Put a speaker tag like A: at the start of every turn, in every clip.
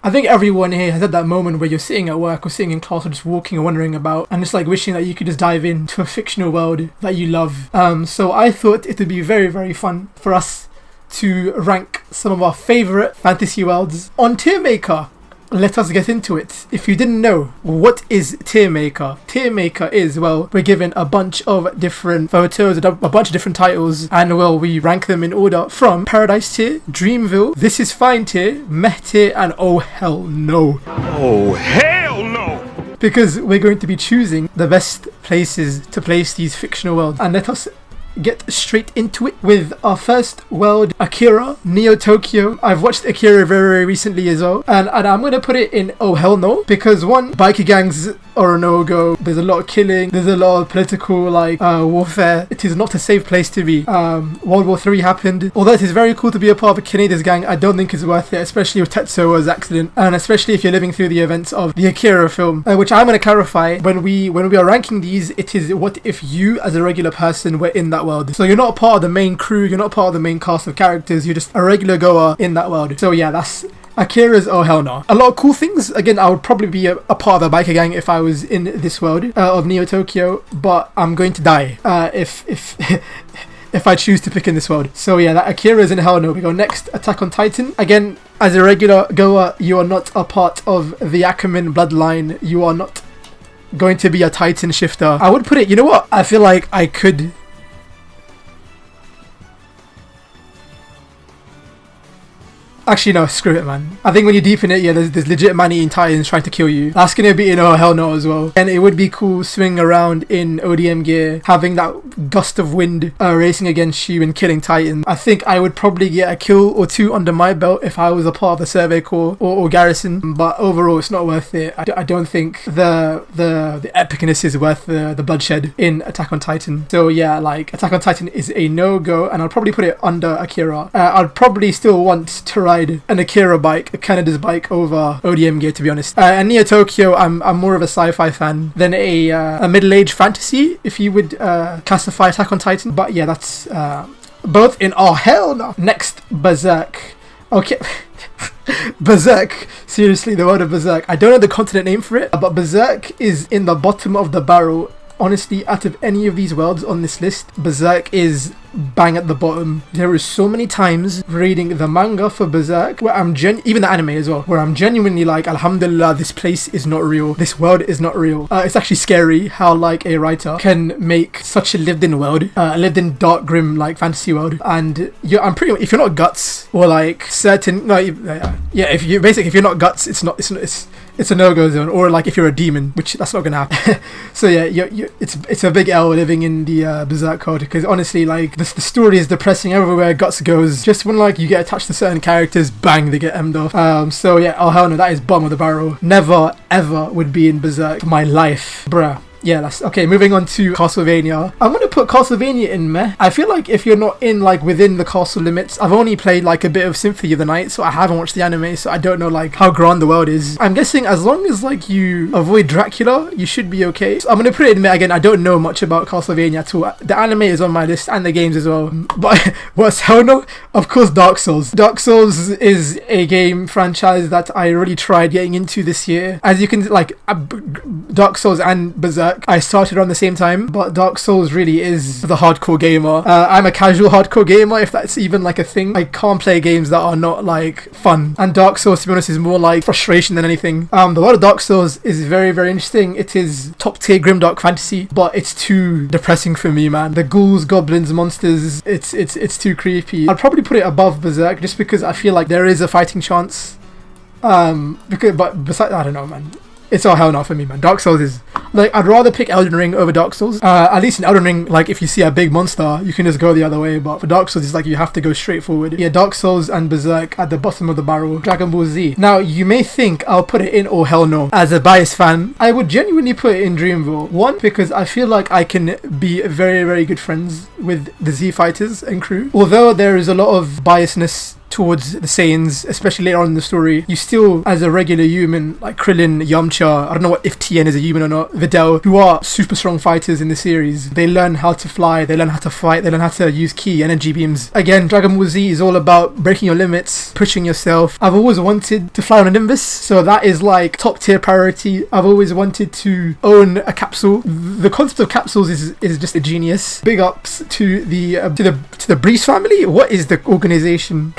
A: I think everyone here has had that moment where you're sitting at work or sitting in class or just walking or wandering about and just like wishing that you could just dive into a fictional world that you love. So I thought it would be very, very fun for us to rank some of our favourite fantasy worlds on Tier Maker. Let us get into it. If you didn't know, what is Tier Maker? Tier Maker is, well, we're given a bunch of different photos, a bunch of different titles, and well, we rank them in order from Paradise Tier, Dreamville, This Is Fine Tier, Meh Tier, and Oh Hell No.
B: Oh hell no!
A: Because we're going to be choosing the best places to place these fictional worlds. And let us get straight into it with our first world, Akira, Neo Tokyo. I've watched Akira very, very recently as well, and I'm going to put it in Oh Hell No, because one, bikie gangs are a no-go. There's a lot of killing, there's a lot of political warfare. It is not a safe place to be. World War III happened. Although it is very cool to be a part of a Canadian gang, I don't think it's worth it, especially with Tetsuo's accident, and especially if you're living through the events of the Akira film, which I'm going to clarify. When we are ranking these, it is what if you as a regular person were in that world. So you're not a part of the main crew, you're not part of the main cast of characters, you're just a regular goer in that world. So yeah, that's Akira's Oh Hell No. A lot of cool things. Again, I would probably be a part of a biker gang if I was in this world of Neo Tokyo, but I'm going to die if if I choose to pick in this world. So yeah, that Akira's in Hell No. We go next, Attack on Titan. Again, as a regular goer, you are not a part of the Ackerman bloodline. You are not going to be a Titan shifter. I would put it, you know what? I feel like I could... Actually, no, screw it, man. I think when you're deep in it, yeah, there's legit man-eating titans trying to kill you. That's gonna be in Oh Hell No as well. And it would be cool swinging around in ODM gear, having that gust of wind racing against you and killing titans. I think I would probably get a kill or two under my belt if I was a part of the Survey Corps or Garrison. But overall, it's not worth it. I don't think the epicness is worth the bloodshed in Attack on Titan. So yeah, like Attack on Titan is a no-go, and I'll probably put it under Akira. I'd probably still want to ride an Akira bike, a Canada's bike, over ODM gear, to be honest. And Neo Tokyo, I'm more of a sci-fi fan than a middle-aged fantasy, if you would classify Attack on Titan. But yeah, that's both in Oh Hell No. Next, Berserk. Okay. Berserk, seriously, the word of Berserk. I don't know the continent name for it, but Berserk is in the bottom of the barrel. Honestly, out of any of these worlds on this list, Berserk is bang at the bottom. There is so many times reading the manga for Berserk where even the anime as well, where I'm genuinely like, Alhamdulillah, this place is not real. This world is not real. It's actually scary how like a writer can make such a lived-in world, lived-in dark, grim like fantasy world. And if you're not Guts or like certain, if you're not Guts, it's a no-go zone. Or like if you're a demon, which that's not gonna happen. So yeah, it's a big L living in the Berserk code, because honestly, like the story is depressing everywhere Guts goes. Just when like you get attached to certain characters, bang, they get emmed off. So yeah, Oh Hell No, that is bottom of the barrel. Never ever would be in Berserk for my life, bruh. Yeah, that's okay. Moving on to Castlevania. I'm gonna put Castlevania in meh. I feel like if you're not in like within the castle limits, I've only played like a bit of Symphony of the Night, so I haven't watched the anime, so I don't know like how grand the world is. I'm guessing as long as like you avoid Dracula, you should be okay. So I'm gonna put it in meh again. I don't know much about Castlevania at all. The anime is on my list and the games as well. But what's Hell No? Of course, Dark Souls. Dark Souls is a game franchise that I really tried getting into this year. As you can like, Dark Souls and Berserk, I started on the same time, but Dark Souls really is the hardcore gamer. I'm a casual hardcore gamer, if that's even like a thing. I can't play games that are not like fun, and Dark Souls, to be honest, is more like frustration than anything. The world of Dark Souls is very, very interesting. It is top tier grimdark fantasy, but it's too depressing for me, man. The ghouls, goblins, monsters, it's too creepy. I'd probably put it above Berserk just because I feel like there is a fighting chance. But besides, I don't know, man. It's Oh Hell No for me, man. Dark Souls is like, I'd rather pick Elden Ring over Dark Souls. At least in Elden Ring, like if you see a big monster, you can just go the other way. But for Dark Souls, it's like you have to go straight forward. Yeah, Dark Souls and Berserk at the bottom of the barrel. Dragon Ball Z. Now you may think I'll put it in Oh Hell No. As a biased fan, I would genuinely put it in Dreamville. One, because I feel like I can be very, very good friends with the Z fighters and crew. Although there is a lot of biasness towards the Saiyans, especially later on in the story. You still, as a regular human, like Krillin, Yamcha, I don't know what if Tien is a human or not, Videl, who are super strong fighters in the series. They learn how to fly, they learn how to fight, they learn how to use ki energy beams. Again, Dragon Ball Z is all about breaking your limits, pushing yourself. I've always wanted to fly on a Nimbus, so that is like top tier priority. I've always wanted to own a capsule. The concept of capsules is just a genius. Big ups to the Breeze family. What is the organization?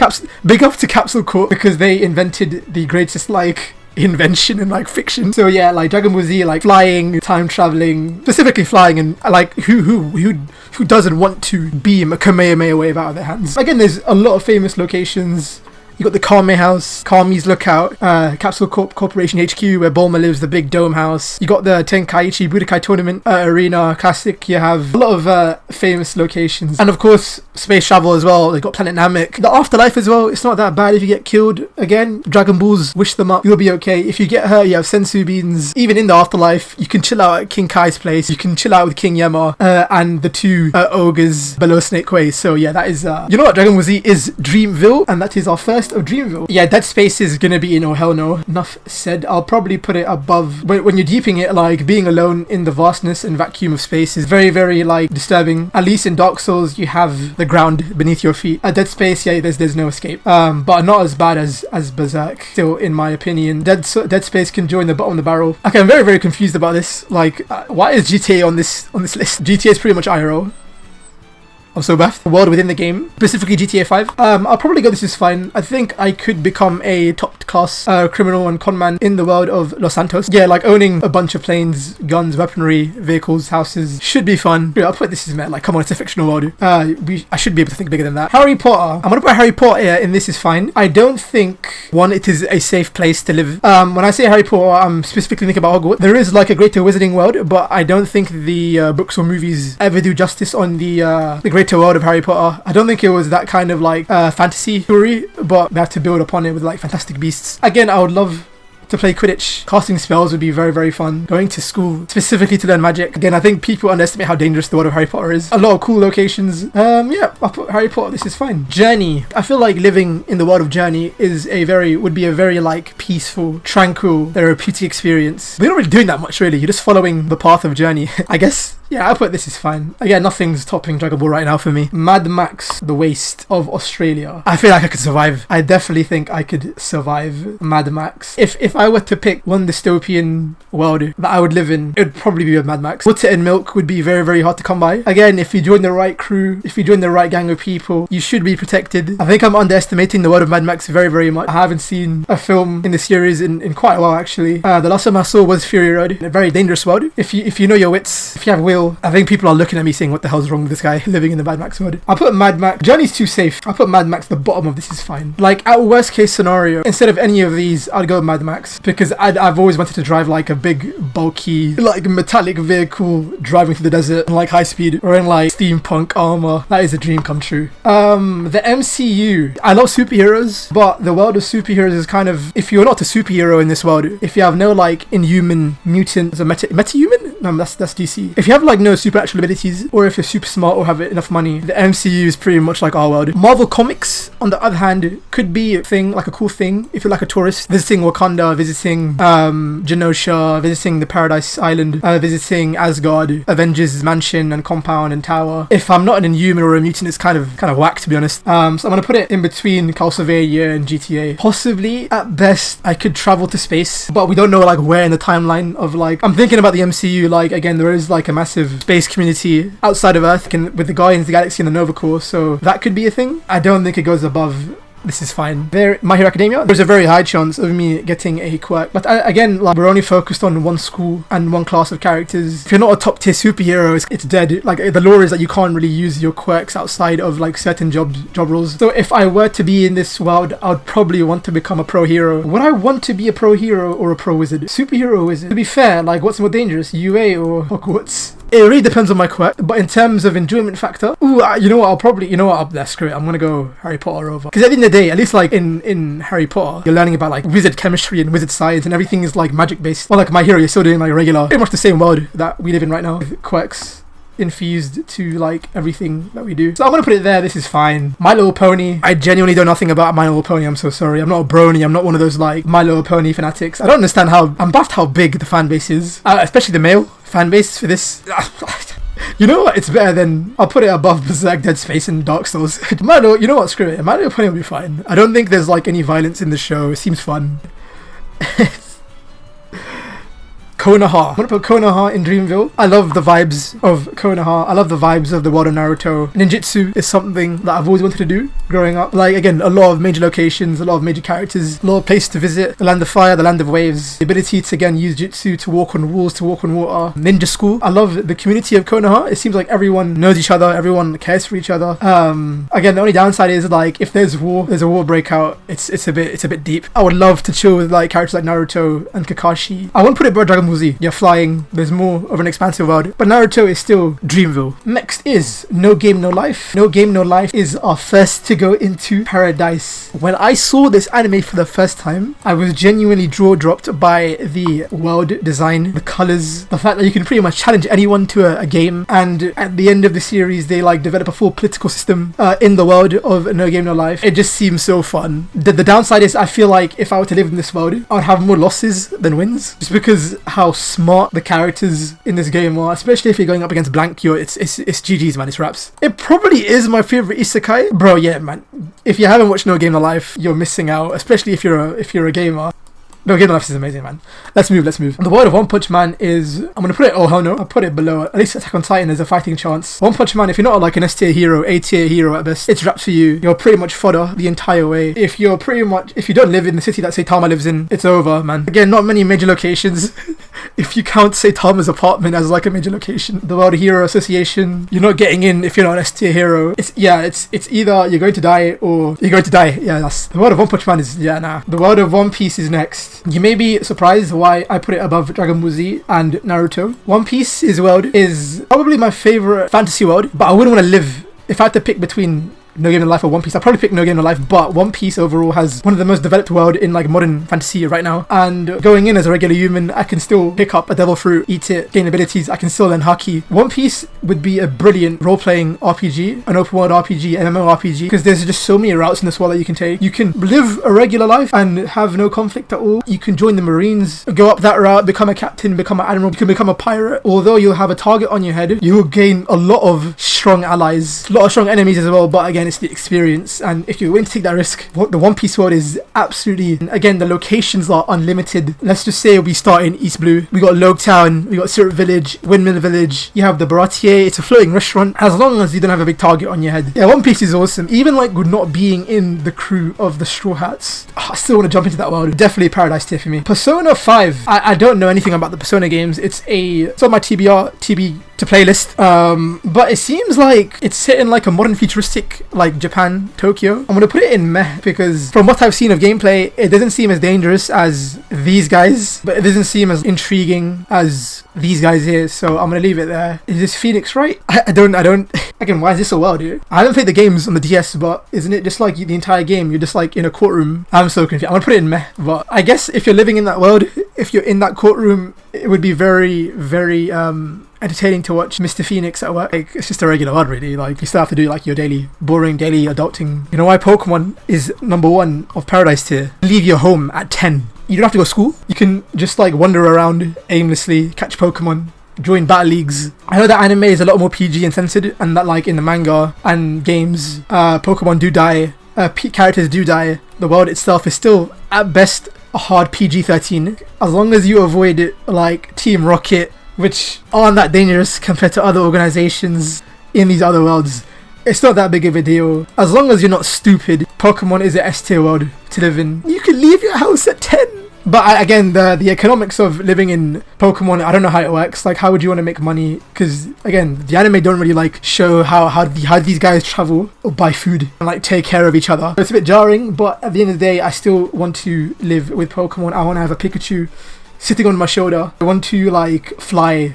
A: Big up to Capsule Corp, because they invented the greatest like invention in like fiction. So yeah, like Dragon Ball Z, like flying, time traveling, specifically flying, and like who doesn't want to beam a Kamehameha wave out of their hands? Again, there's a lot of famous locations. You got the Kame House, Kame's Lookout, Capsule Corporation HQ, where Bulma lives, the big dome house. You got the Tenkaichi Budokai Tournament Arena Classic. You have a lot of famous locations. And of course, space travel as well. They've got Planet Namek. The afterlife as well, it's not that bad if you get killed. Again, Dragon Balls, wish them up, you'll be okay. If you get hurt, you have Sensu Beans. Even in the afterlife, you can chill out at King Kai's place. You can chill out with King Yama and the two ogres below Snake Way. So yeah, that is, you know what, Dragon Ball Z is Dreamville, and that is our first of Dreamville. Yeah, Dead Space is gonna be in oh hell no. Enough said. I'll probably put it above when you're deeping it. Like being alone in the vastness and vacuum of space is very, very like disturbing. At least in Dark Souls, you have the ground beneath your feet. At Dead Space, yeah, there's no escape. But not as bad as Berserk. Still, in my opinion, Dead Space can join the bottom of the barrel. Okay, I'm very, very confused about this. Like, why is GTA on this list? GTA is pretty much IRL. I'm so baffed. The world within the game, specifically GTA 5. I'll probably go this is fine. I think I could become a top class criminal and conman in the world of Los Santos. Yeah, like owning a bunch of planes, guns, weaponry, vehicles, houses should be fun. Yeah, I'll put this is met. Like, come on, it's a fictional world. I should be able to think bigger than that. Harry Potter. I'm gonna put Harry Potter in this is fine. I don't think it is a safe place to live. When I say Harry Potter, I'm specifically thinking about Hogwarts. There is like a greater wizarding world, but I don't think the books or movies ever do justice on the greater world of Harry Potter. I don't think it was that kind of like fantasy story, but they have to build upon it with like fantastic beasts. Again, I would love to play Quidditch. Casting spells would be very, very fun. Going to school specifically to learn magic. Again, I think people underestimate how dangerous the world of Harry Potter is. A lot of cool locations. Yeah, I'll put Harry Potter. This is fine. Journey. I feel like living in the world of Journey would be a very like peaceful, tranquil, therapeutic experience. We're not really doing that much really. You're just following the path of Journey. I guess. Yeah, I'll put this is fine. Again, nothing's topping Dragon Ball right now for me. Mad Max, the Waste of Australia. I feel like I could survive. I definitely think I could survive Mad Max. If I were to pick one dystopian world that I would live in, it would probably be with Mad Max. Water and milk would be very, very hard to come by. Again, if you join the right crew, if you join the right gang of people, you should be protected. I think I'm underestimating the world of Mad Max very, very much. I haven't seen a film in the series in quite a while actually. The last time I saw was Fury Road. A very dangerous world. If you know your wits, if you have will, I think people are looking at me saying, what the hell's wrong with this guy living in the Mad Max world? I'll put Mad Max. Journey's too safe. I'll put Mad Max the bottom of this is fine. Like, at worst case scenario, instead of any of these, I'd go Mad Max. Because I've always wanted to drive like a big, bulky, like metallic vehicle driving through the desert in like high speed or in like steampunk armor. That is a dream come true. The MCU. I love superheroes, but the world of superheroes is kind of, if you're not a superhero in this world, if you have no like inhuman mutants or metahuman? No, that's DC. If you have like no supernatural abilities, or if you're super smart or have enough money, the MCU is pretty much like our world. Marvel Comics, on the other hand, could be a thing, like a cool thing, if you're like a tourist, visiting Wakanda, visiting Genosha, visiting the Paradise Island, visiting Asgard, Avengers Mansion and Compound and Tower. If I'm not an inhuman or a mutant, it's kind of whack, to be honest. So I'm gonna put it in between Castlevania and GTA. Possibly, at best, I could travel to space, but we don't know like where in the timeline of like, I'm thinking about the MCU, like again, there is like a massive space community outside of Earth with the Guardians of the Galaxy and the Nova Corps, so that could be a thing. I don't think it goes above this is fine. My Hero Academia, there's a very high chance of me getting a quirk. But again, like, we're only focused on one school and one class of characters. If you're not a top tier superhero, it's dead. Like, the lore is that you can't really use your quirks outside of like certain job roles. So if I were to be in this world, I'd probably want to become a pro hero. Would I want to be a pro hero or a pro wizard? Superhero or wizard? To be fair, like, what's more dangerous, UA or Hogwarts? It really depends on my quirk, but in terms of enjoyment factor, you know what, screw it, I'm gonna go Harry Potter over. Because at the end of the day, at least like in Harry Potter, you're learning about like wizard chemistry and wizard science, and everything is like magic based. Or like My Hero, you're still doing like regular, pretty much the same world that we live in right now with quirks infused to like everything that we do. So I'm gonna put it there. This is fine. My Little Pony. I genuinely know nothing about My Little Pony. I'm so sorry. I'm not a brony. I'm not one of those like My Little Pony fanatics. I don't understand how I'm baffed how big the fan base is, especially the male fan base for this. You know what? It's better than... I'll put it above Berserk, Dead Space, and Dark Souls. You know what? Screw it. My Little Pony will be fine. I don't think there's like any violence in the show. It seems fun. Konoha. I'm gonna put Konoha in Dreamville. I love the vibes of Konoha. I love the vibes of the world of Naruto. Ninjutsu is something that I've always wanted to do growing up. Like, again, a lot of major locations, a lot of major characters, a lot of places to visit. The land of fire, the land of waves. The ability to, again, use jutsu to walk on walls, to walk on water. Ninja school. I love the community of Konoha. It seems like everyone knows each other. Everyone cares for each other. Again, the only downside is, like, if there's a war breakout, it's a bit deep. I would love to chill with, like, characters like Naruto and Kakashi. I won't put it by DragonBall Z. You're flying, there's more of an expansive world, but Naruto is still Dreamville. Next is No Game No Life. No Game No Life is our first to go into paradise. When I saw this anime for the first time, I was genuinely jaw-dropped by the world design, the colors, the fact that you can pretty much challenge anyone to a game, and at the end of the series they like develop a full political system in the world of No Game No Life. It just seems so fun. The downside is I feel like if I were to live in this world, I would have more losses than wins, just because how smart the characters in this game are, especially if you're going up against blank Kyo. It's GG's, man. It's raps. It probably is my favorite isekai, bro. Yeah, man. If you haven't watched No Game No Life, you're missing out, especially if you're a gamer. No Game No Life is amazing, man. Let's move. The world of One Punch Man is... I'm going to put it... Oh, hell no. I'll put it below. At least Attack on Titan has a fighting chance. One Punch Man, if you're not like an S-tier hero, A-tier hero at best, it's raps for you. You're pretty much fodder the entire way. If you don't live in the city that Saitama lives in, it's over, man. Again, not many major locations. If you count Saitama's apartment as like a major location. The World Hero Association, you're not getting in if you're not an S-tier hero. It's either you're going to die or you're going to die. Yeah, that's... The world of One Punch Man is... Yeah, nah. The world of One Piece is next. You may be surprised why I put it above Dragon Ball Z and Naruto. One Piece's world is probably my favorite fantasy world, but I wouldn't want to live... If I had to pick between No Game No Life or One Piece, I'd probably pick No Game No Life, but One Piece overall has one of the most developed world in like modern fantasy right now. And going in as a regular human, I can still pick up a devil fruit, eat it, gain abilities, I can still learn haki. One Piece would be a brilliant role-playing RPG, an open world RPG, MMORPG, because there's just so many routes in this world that you can take. You can live a regular life and have no conflict at all. You can join the Marines, go up that route, become a captain, become an admiral, you can become a pirate. Although you'll have a target on your head, you will gain a lot of strong allies, a lot of strong enemies as well, but again, it's the experience. And if you're willing to take that risk, the One Piece world is absolutely... Again, the locations are unlimited. Let's just say we start in East Blue. We got Logue Town, we got Syrup Village, Windmill Village, you have the Baratier. It's a floating restaurant, as long as you don't have a big target on your head. Yeah, One Piece is awesome. Even like not being in the crew of the Straw Hats, I still want to jump into that world. Definitely paradise tier for me. Persona 5. I don't know anything about the Persona games. It's on my TB to playlist, but it seems like it's set in like a modern futuristic like Japan, Tokyo. I'm gonna put it in meh because from what I've seen of gameplay, it doesn't seem as dangerous as these guys, but it doesn't seem as intriguing as these guys here, so I'm gonna leave it there. Is this Phoenix right? I don't again, why is this so well, dude? I haven't played the games on the DS, but isn't it just like the entire game you're just like in a courtroom? I'm so confused. I'm gonna put it in meh, but I guess if you're living in that world, if you're in that courtroom, it would be very, very entertaining to watch Mr. Phoenix at work. Like, it's just a regular world, really. Like, you still have to do like your boring daily adulting. You know why Pokemon is number 1 of paradise tier? Leave your home at 10. You don't have to go to school. You can just like wander around aimlessly, catch Pokemon, join battle leagues. I know that anime is a lot more PG and censored, and that like in the manga and games, Pokemon do die, characters do die. The world itself is still at best a hard PG-13, as long as you avoid like Team Rocket, which aren't that dangerous compared to other organizations in these other worlds. It's not that big of a deal. As long as you're not stupid, Pokemon is an S-tier world to live in. You can leave your house at 10. But again, the economics of living in Pokemon, I don't know how it works. Like, how would you want to make money? Because again, the anime don't really like show how these guys travel or buy food and like take care of each other. It's a bit jarring, but at the end of the day, I still want to live with Pokemon. I want to have a Pikachu sitting on my shoulder. I want to like fly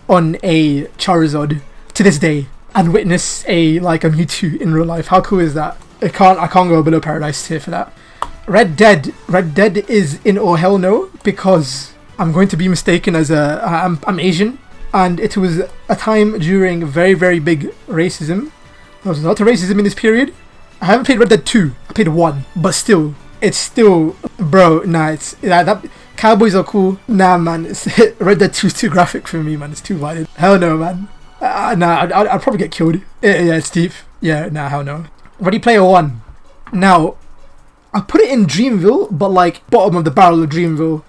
A: on a Charizard to this day and witness a Mewtwo in real life. How cool is that? I can't go below paradise tier for that. Red Dead is in or hell no, because I'm going to be mistaken as I'm Asian and it was a time during very, very big racism. There was a lot of racism in this period. I haven't played Red Dead 2. I played 1, but still, it's still, bro. Nah, it's that cowboys are cool. Nah, man, Red Dead 2 is too graphic for me, man. It's too violent. Hell no, man. Nah, I'd probably get killed. Yeah, it's deep. Yeah, nah, hell no. Ready Player One. Now, I put it in Dreamville, but like bottom of the barrel of Dreamville.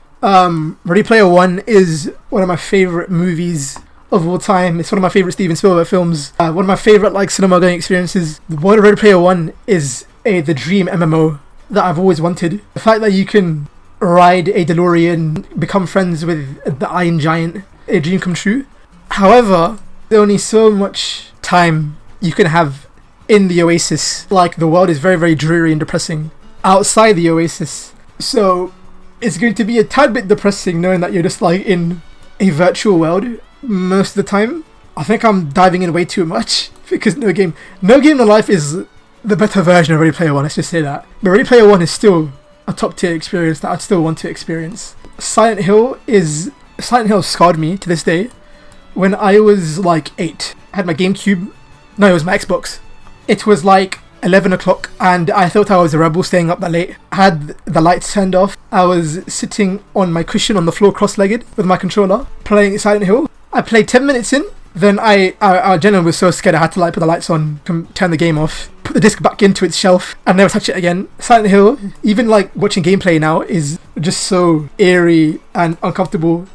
A: Ready Player One is one of my favorite movies of all time. It's one of my favorite Steven Spielberg films. One of my favorite like cinema going experiences. What Ready Player One is the dream MMO that I've always wanted. The fact that you can ride a DeLorean, become friends with the Iron Giant, a dream come true. However, there's only so much time you can have in the Oasis. Like, the world is very, very dreary and depressing outside the Oasis. So it's going to be a tad bit depressing knowing that you're just like in a virtual world most of the time. I think I'm diving in way too much because no game in life is the better version of Ready Player One, let's just say that. But Ready Player One is still a top tier experience that I'd still want to experience. Silent Hill scarred me to this day. When I was like 8, I had my GameCube. No, it was my Xbox. It was like 11 o'clock and I thought I was a rebel staying up that late. I had the lights turned off. I was sitting on my cushion on the floor cross-legged with my controller playing Silent Hill. I played 10 minutes in. Then I generally was so scared I had to like put the lights on, turn the game off, put the disc back into its shelf and never touch it again. Silent Hill, even like watching gameplay now, is just so eerie and uncomfortable.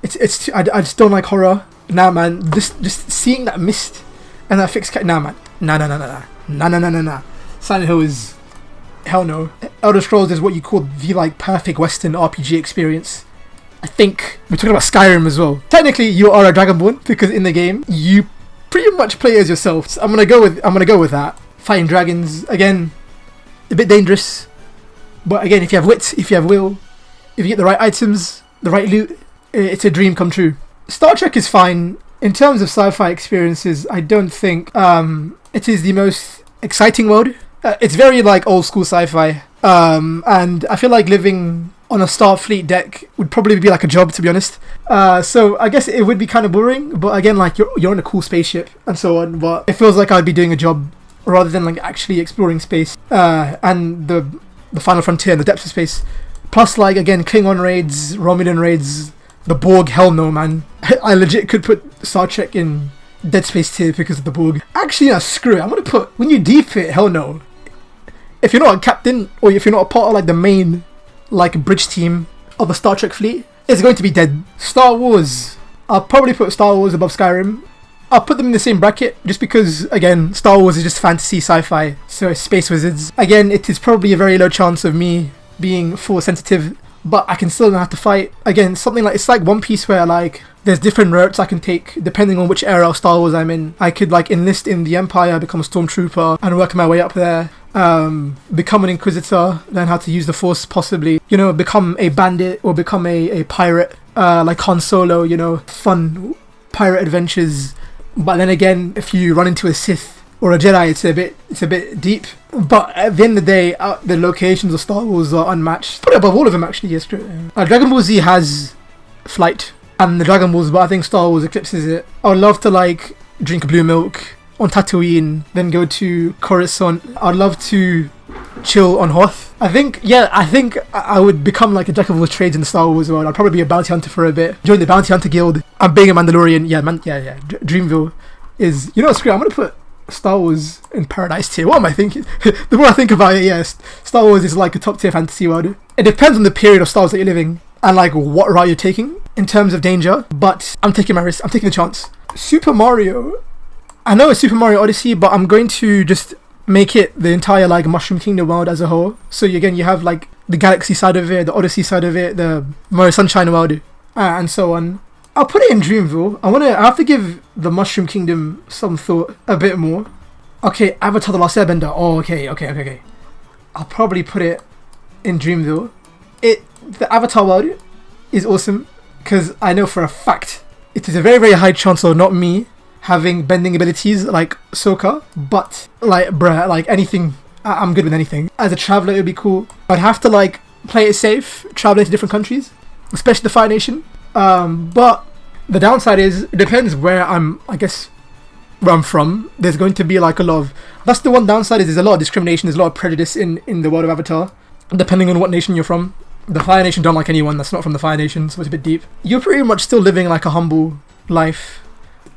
A: I just don't like horror. Nah, man, just seeing that mist and that fixed cat. Nah, man. Nah. Silent Hill is hell no. Elder Scrolls is what you call the like perfect Western RPG experience. I think we're talking about Skyrim as well. Technically, you are a Dragonborn because in the game you pretty much play as yourself. So I'm gonna go with that. Fighting dragons again, a bit dangerous, but again, if you have wit, if you have will, if you get the right items, the right loot, it's a dream come true. Star Trek is fine in terms of sci-fi experiences. I don't think it is the most exciting world. It's very like old school sci-fi, and I feel like living on a Starfleet deck would probably be like a job, to be honest. So I guess it would be kind of boring, but again, like you're in a cool spaceship and so on, but it feels like I'd be doing a job rather than like actually exploring space and the final frontier and the depths of space. Plus, like, again, Klingon raids, Romulan raids, the Borg, hell no, man. I legit could put Star Trek in Dead Space tier because of the Borg. Actually, no, screw it. I'm gonna put, when you deep it, hell no. If you're not a captain, or if you're not a part of like the main like bridge team of the Star Trek fleet, it's going to be dead. Star Wars. I'll probably put Star Wars above Skyrim. I'll put them in the same bracket just because, again, Star Wars is just fantasy sci-fi, so it's space wizards. Again, it is probably a very low chance of me being Force sensitive, but I can still know how to fight. Again, something like, it's like One Piece where like there's different routes I can take depending on which era of Star Wars I'm in. I could like enlist in the Empire, become a stormtrooper and work my way up there. Become an Inquisitor, learn how to use the Force possibly, you know, become a bandit or become a pirate, like Han Solo, you know, fun pirate adventures. But then again, if you run into a Sith or a Jedi, it's a bit deep. But at the end of the day, the locations of Star Wars are unmatched. Probably above all of them actually, yes. Dragon Ball Z has flight and the Dragon Balls, but I think Star Wars eclipses it. I would love to like drink blue milk on Tatooine, then go to Coruscant. I'd love to chill on Hoth. I think I would become like a jack of all trades in the Star Wars world. I'd probably be a bounty hunter for a bit, join the bounty hunter guild. I'm being a Mandalorian. Yeah. Dreamville is, you know, screw it, I'm gonna put Star Wars in Paradise tier. What am I thinking? The more I think about it, yes, Star Wars is like a top tier fantasy world. It depends on the period of Star Wars that you're living and like what route you're taking in terms of danger, but I'm taking my risk. I'm taking the chance. Super Mario, I know it's Super Mario Odyssey, but I'm going to just make it the entire like Mushroom Kingdom world as a whole. So again, you have like the Galaxy side of it, the Odyssey side of it, the Mario Sunshine world, and so on. I'll put it in Dreamville. I have to give the Mushroom Kingdom some thought, a bit more. Okay, Avatar: The Last Airbender. Oh, okay. I'll probably put it in Dreamville. The Avatar world is awesome because I know for a fact it is a very, very high chance of not me having bending abilities like Sokka, but like anything, I'm good with anything. As a traveler, it would be cool. I'd have to like play it safe, traveling to different countries, especially the Fire Nation. But The downside is, it depends where I guess, where I'm from. There's going to be like a lot of, that's the one downside, is there's a lot of discrimination, there's a lot of prejudice in the world of Avatar, depending on what nation you're from. The Fire Nation don't like anyone that's not from the Fire Nation, so it's a bit deep. You're pretty much still living like a humble life.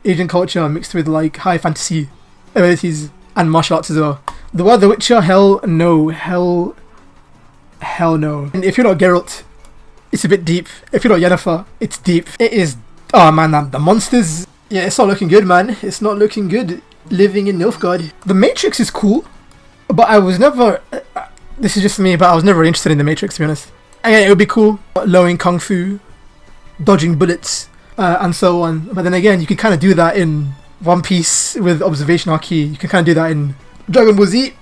A: Asian culture mixed with like high fantasy abilities and martial arts as well. The word The Witcher, hell no. Hell no. And if you're not Geralt, it's a bit deep. If you're not Yennefer, it's deep. It is, oh man, the monsters, yeah, it's not looking good, man. It's not looking good living in Nilfgaard. The Matrix is cool, but I was never, this is just me, but I was never interested in the Matrix, to be honest. Again, it would be cool, learning kung fu, dodging bullets, and so on. But then again, you can kind of do that in One Piece with observation key. You can kind of do that in DragonBall Z.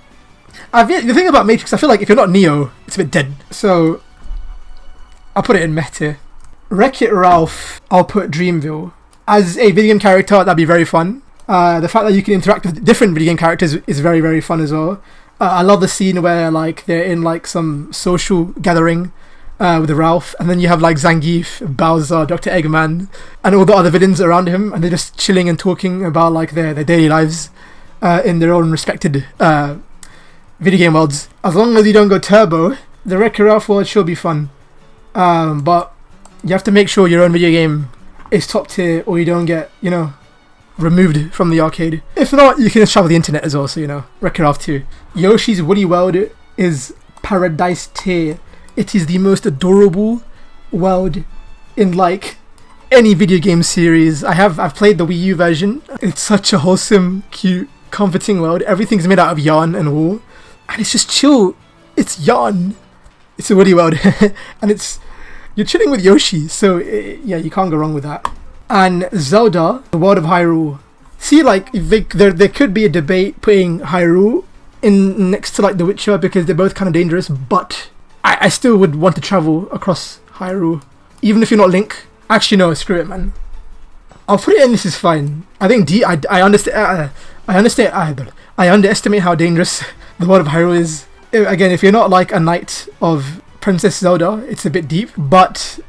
A: The thing about Matrix, I feel like if you're not Neo, it's a bit dead. So I'll put it in meh tier. Wreck-It Ralph, I'll put Dreamville. As a video game character, that'd be very fun. The fact that you can interact with different video game characters is very, very fun as well. I love the scene where like they're in like some social gathering with Ralph, and then you have like Zangief, Bowser, Dr. Eggman, and all the other villains around him, and they're just chilling and talking about like their daily lives in their own respected video game worlds. As long as you don't go turbo, the Wreck-It Ralph world should be fun. But you have to make sure your own video game is top tier, or you don't get, removed from the arcade. If not, you can just travel the internet as well, so Wreck-It Ralph 2. Yoshi's Woolly World is paradise tier. It is the most adorable world in like any video game series. I've played the Wii U version. It's such a wholesome, cute, comforting world. Everything's made out of yarn and wool, and it's just chill. It's yarn. It's a woody world, and you're chilling with Yoshi, so yeah, you can't go wrong with that. And Zelda, the world of Hyrule. See, like there could be a debate putting Hyrule in next to like The Witcher because they're both kind of dangerous, but I still would want to travel across Hyrule, even if you're not Link. Actually, no, screw it, man. I'll put it in. This is fine. I think I understand. I underestimate how dangerous the world of Hyrule is. Again, if you're not like a knight of Princess Zelda, it's a bit deep, but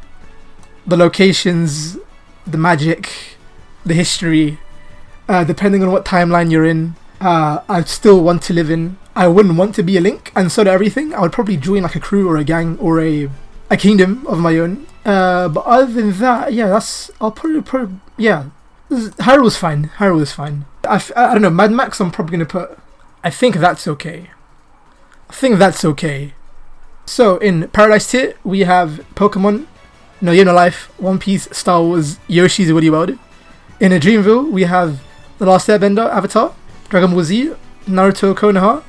A: the locations, the magic, the history, depending on what timeline you're in, I still want to live in. I wouldn't want to be a Link and sort of everything. I would probably join like a crew or a gang or a kingdom of my own. But other than that, yeah, I'll probably yeah. Hyrule's fine. Hyrule's fine. I don't know. Mad Max, I'm probably gonna put. I think that's okay. So in Paradise tier, we have Pokemon, No Game No Life, One Piece, Star Wars, Yoshi's Woolly World. In a Dreamville, we have The Last Airbender, Avatar, DragonBall Z, Naruto Konoha,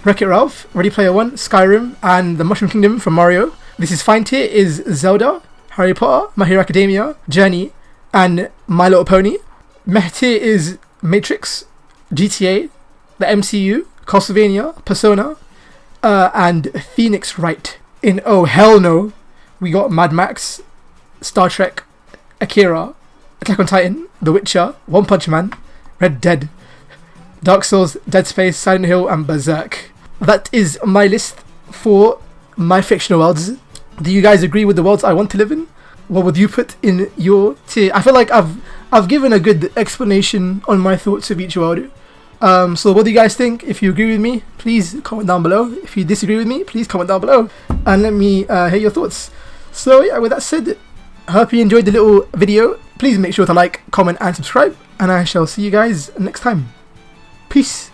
A: Wreck-It Ralph, Ready Player One, Skyrim, and the Mushroom Kingdom from Mario. This is fine tier is Zelda, Harry Potter, My Hero Academia, Journey, and My Little Pony. Meh tier is Matrix, GTA, the MCU, Castlevania, Persona, and Phoenix Wright. In oh hell no, we got Mad Max, Star Trek, Akira, Attack on Titan, The Witcher, One Punch Man, Red Dead, Dark Souls, Dead Space, Silent Hill, and Berserk. That is my list for my fictional worlds. Do you guys agree with the worlds I want to live in? What would you put in your tier? I feel like I've given a good explanation on my thoughts of each world. So what do you guys think? If you agree with me, please comment down below. If you disagree with me, please comment down below and let me hear your thoughts. So yeah, with that said, I hope you enjoyed the little video. Please make sure to like, comment, and subscribe, and I shall see you guys next time. Peace.